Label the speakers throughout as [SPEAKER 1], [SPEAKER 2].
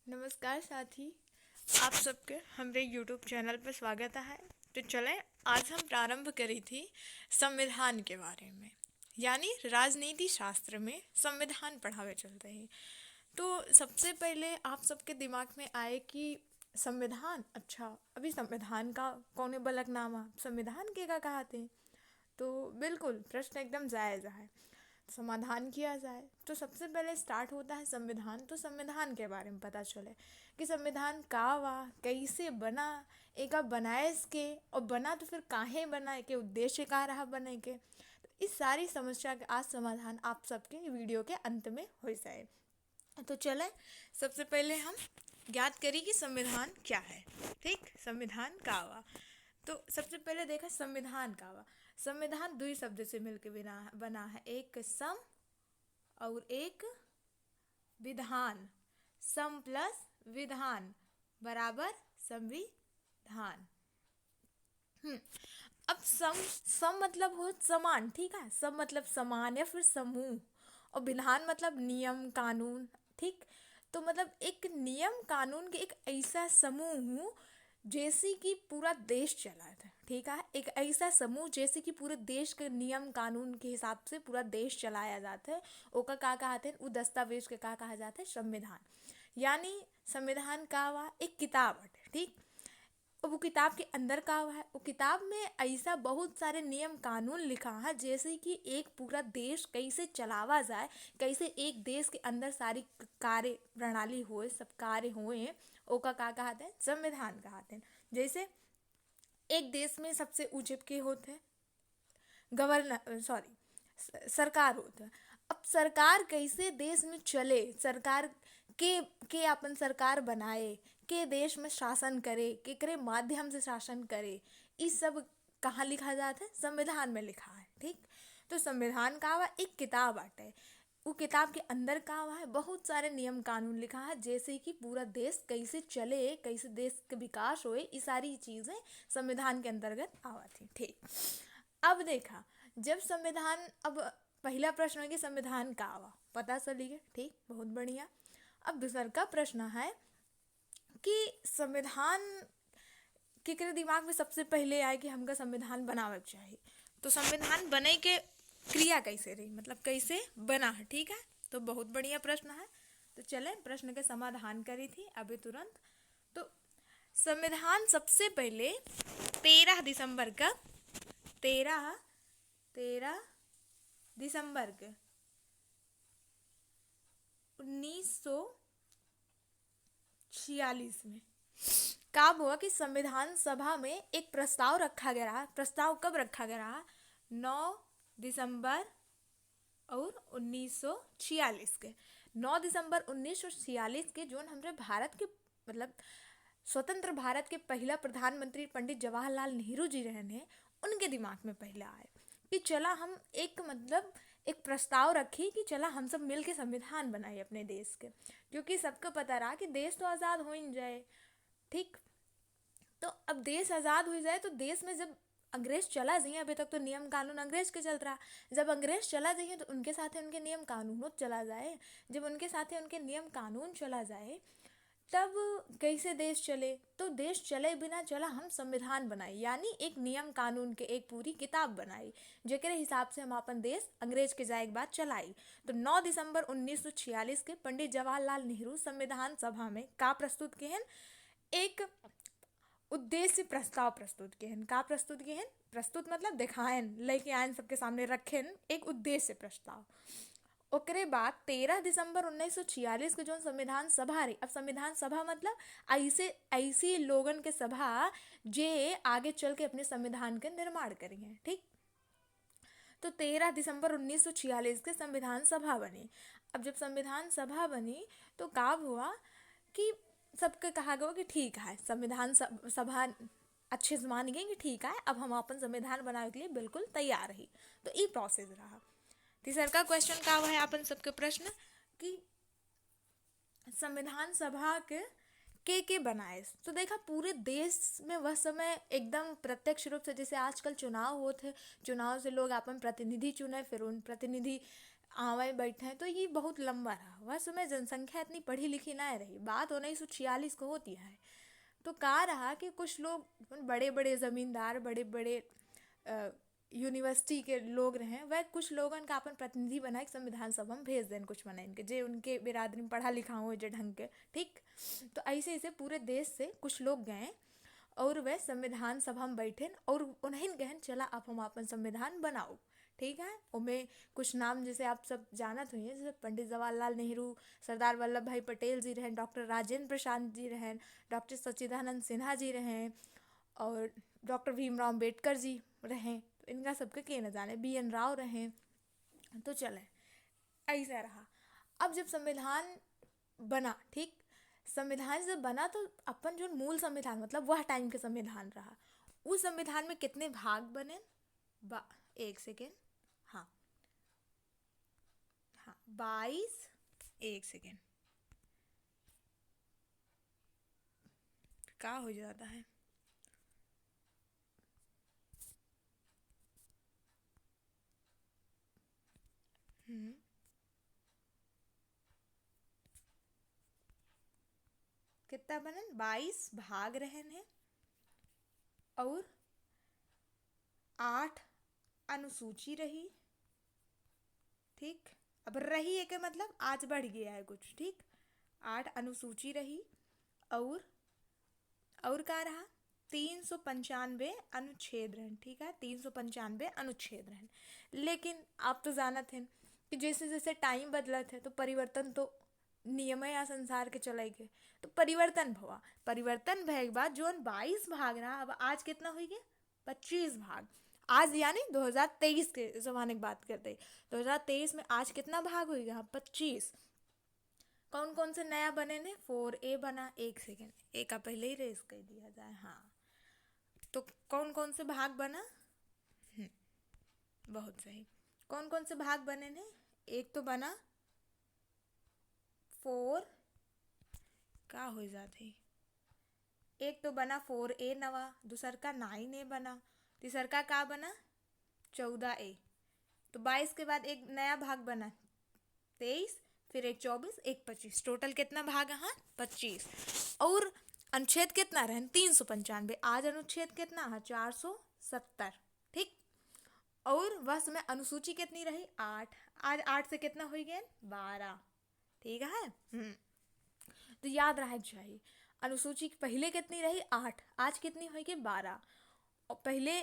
[SPEAKER 1] नमस्कार साथी, आप सबके हमारे यूट्यूब चैनल पर स्वागत है। तो चलें, आज हम प्रारंभ करी थी संविधान के बारे में, यानी राजनीति शास्त्र में संविधान पढ़ावे चलते हैं। तो सबसे पहले आप सबके दिमाग में आए कि संविधान, अच्छा अभी संविधान का कौन बलकनामा संविधान के का कहते हैं। तो बिल्कुल प्रश्न एकदम जायज़ है, समाधान किया जाए। तो सबसे पहले स्टार्ट होता है संविधान। तो संविधान के बारे में पता चले कि संविधान का वा कैसे बना, एक बनाए इसके और बना तो फिर काहे बना के उद्देश्य का रहा बने के। तो इस सारी समस्या का आज समाधान आप सबके वीडियो के अंत में हो जाए। तो चलें, सबसे पहले हम ज्ञात करी कि संविधान क्या है। ठीक, संविधान का वा। तो सबसे पहले देखा संविधान का वा। संविधान दो ही शब्द से मिलकर बना है, एक सम और एक विधान। सम प्लस विधान बराबर संविधान। अब सम सम मतलब हो समान, ठीक है। सम मतलब समान या फिर समूह, और विधान मतलब नियम कानून। ठीक, तो मतलब एक नियम कानून के एक ऐसा समूह जैसे कि पूरा देश चला था। ठीक है, एक ऐसा समूह जैसे कि पूरे देश के नियम कानून के हिसाब से पूरा देश चलाया जाता है। ओका का कहते हैं, वो दस्तावेज के का कहा जाता है, संविधान। यानी संविधान का वा एक किताब है। ठीक, और वो किताब के अंदर का है, वो किताब में ऐसा बहुत सारे नियम कानून लिखा है जैसे कि एक पूरा देश कैसे चलावा जाए, कैसे एक देश के अंदर सारी कार्य प्रणाली होए, सब कार्य होए, ओका का कहते हैं, संविधान कहते हैं। जैसे एक देश में सबसे ऊंचे के होते हैं गवर्नर, सॉरी सरकार होता है। अब सरकार कैसे देश में चले, सरकार के अपन सरकार बनाए, के देश में शासन करे, केकरे माध्यम से शासन करे, इस सब कहाँ लिखा जाता है, संविधान में लिखा है। ठीक, तो संविधान का हुआ एक किताब आटे, वो किताब के अंदर का हुआ है बहुत सारे नियम कानून लिखा है जैसे कि पूरा देश कैसे चले, कैसे देश का विकास होए, ये सारी चीज़ें संविधान के अंतर्गत आवा थी। ठीक, अब देखा जब संविधान, अब पहला प्रश्न है कि संविधान का आवा पता चली गया। ठीक, बहुत बढ़िया। अब दूसरा का प्रश्न है कि संविधान केकरे दिमाग में सबसे पहले आए कि हमका संविधान बनावे के चाहिए। तो संविधान बने के क्रिया कैसे रही, मतलब कैसे बना है। ठीक है, तो बहुत बढ़िया प्रश्न है। तो चले प्रश्न के समाधान करी थी अभी तुरंत। तो संविधान सबसे पहले 13 दिसंबर का, 13 दिसंबर के 1946 में कब हुआ कि संविधान सभा में एक प्रस्ताव रखा गया रहा। प्रस्ताव कब रखा गया रहा, 9 दिसंबर और 1946 के, 9 दिसंबर 1946 के, जो हमारे भारत के मतलब स्वतंत्र भारत के पहला प्रधानमंत्री पंडित जवाहरलाल नेहरू जी रहने, उनके दिमाग में पहला आए कि चला हम एक मतलब एक प्रस्ताव रखी कि चला हम सब मिल के संविधान बनाए अपने देश के, क्योंकि सबको पता रहा कि देश तो आज़ाद हो ही जाए। ठीक, तो अब देश आज़ाद हो जाए तो देश में जब अंग्रेज चला जाइए, अभी तक तो नियम कानून अंग्रेज के चल रहा, जब अंग्रेज चला जाइए तो उनके साथ उनके नियम कानून चला जाए। जब उनके साथ उनके नियम कानून चला जाए तब कैसे देश चले, तो देश चले बिना चला हम संविधान बनाई, यानी एक नियम कानून के एक पूरी किताब बनाई जेकरे हिसाब से हम अपन देश अंग्रेज के जाए के बाद चलाई। तो 9 दिसंबर 1946 के पंडित जवाहरलाल नेहरू संविधान सभा में का प्रस्तुत किए हैं, एक उद्देश्य प्रस्ताव प्रस्तुत किए हैं। का प्रस्तुत किए हैं, प्रस्तुत मतलब दिखाएन, लेके आयन, सबके सामने रखें एक उद्देश्य प्रस्ताव। ओकरे बाद 13 दिसंबर 1946 के जो संविधान सभा रही, अब संविधान सभा मतलब ऐसे ऐसी लोगन के सभा जे आगे चल के अपने संविधान के निर्माण करेंगे। ठीक, तो 13 दिसंबर 1946 के संविधान सभा बनी। अब जब संविधान सभा बनी तो का हुआ कि सबके कहा गया कि ठीक है, संविधान सभा अच्छे से मान गए कि ठीक है, अब हम अपन संविधान बनाने के लिए बिल्कुल तैयार रही। तो ये प्रोसेस रहा। तीसरा का क्वेश्चन का हुआ है अपन सबके प्रश्न कि संविधान सभा के बनाए। तो देखा पूरे देश में वह समय एकदम प्रत्यक्ष रूप से, जैसे आजकल चुनाव होते, चुनाव से लोग अपन प्रतिनिधि चुने, फिर उन प्रतिनिधि आवे बैठे हैं, तो ये बहुत लंबा रहा। वह समय जनसंख्या इतनी पढ़ी लिखी ना रही, बात 1946 को होती है। तो कहा रहा कि कुछ लोग बड़े बड़े ज़मींदार, बड़े बड़े यूनिवर्सिटी के लोग रहे, वह कुछ लोगन का अपन प्रतिनिधि बना के संविधान सभा में भेज देन, कुछ मना इनके जे उनके बिरादरी में पढ़ा लिखा हो जे ढंग के, ठीक। तो ऐसे ऐसे पूरे देश से कुछ लोग गए और वह संविधान सभा में बैठे और उन्हें कहन चला आप हम अपन संविधान बनाओ, ठीक है। उनमें कुछ नाम जैसे आप सब जानत हुई हैं, जैसे पंडित जवाहरलाल नेहरू, सरदार वल्लभ भाई पटेल जी रहें, डॉक्टर राजेंद्र प्रसाद जी रहें, डॉक्टर सच्चिदानंद सिन्हा जी रहें, और डॉक्टर भीमराव अम्बेडकर जी रहें। तो इनका सबके के न जाने, BN राव रहें। तो चले ऐसा रहा। अब जब संविधान बना, ठीक, संविधान जब बना तो अपन जो मूल संविधान मतलब वह टाइम के संविधान रहा, उस संविधान में कितने भाग बने? एक सेकेंड, हाँ हाँ, 22, एक सेकेंड, क्या हो जाता है? कितना बनन? 22 भाग रहन है और 8 अनुसूची रही, ठीक। अब रही है के मतलब आज बढ़ गया है कुछ, ठीक। 8 अनुसूची रही और क्या रहा? 395 अनुच्छेद रहन, ठीक है, 395 अनुच्छेद रहन। लेकिन आप तो जानत हैं कि जैसे जैसे टाइम बदलत है तो परिवर्तन तो नियम या संसार के चले गए, तो परिवर्तन भवा, परिवर्तन भय के बाद जो 22 भाग रहा, अब आज कितना हो गया? 25 भाग। आज यानी 2023 के जमाने की बात करते हैं, 2023 में आज कितना भाग हो गया? 25। कौन कौन से नया बने ने? 4A बना, एक सेकेंड, ए का पहले ही रेस कर दिया जाए, हाँ। तो कौन कौन से भाग बना? बहुत सही। कौन कौन से भाग बने ने? एक तो बना 4, क्या हो जाते, एक तो बना 4A नवा, दूसर का 9A बना, तीसर का बना 14A। तो 22 के बाद एक नया भाग बना 23, फिर एक 24, एक 25, टोटल कितना भाग? हाँ, 25। और अनुच्छेद कितना रहे? 395। आज अनुच्छेद कितना है? 470, ठीक। और वह समय अनुसूची कितनी रही? 8। आज 8 से कितना हो गया? 12, ठीक है। तो याद रहे चाहिए, अनुसूची पहले कितनी रही? 8, आज कितनी होगी? 12। और पहले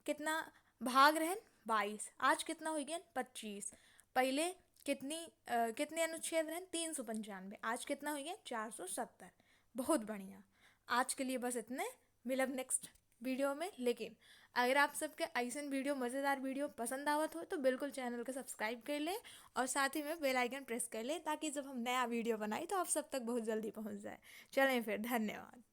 [SPEAKER 1] कितना भाग रहे? 22, आज कितना हो गया? 25। पहले कितने अनुच्छेद रहे? 395, आज कितना हो गया? 470। बहुत बढ़िया। आज के लिए बस इतने, मिलब नेक्स्ट वीडियो में। लेकिन अगर आप सबके ऐसा वीडियो, मज़ेदार वीडियो पसंद आवत हो तो बिल्कुल चैनल को सब्सक्राइब कर ले और साथ ही में बेल आइकन प्रेस कर ले, ताकि जब हम नया वीडियो बनाए तो आप सब तक बहुत जल्दी पहुंच जाए। चलें फिर, धन्यवाद।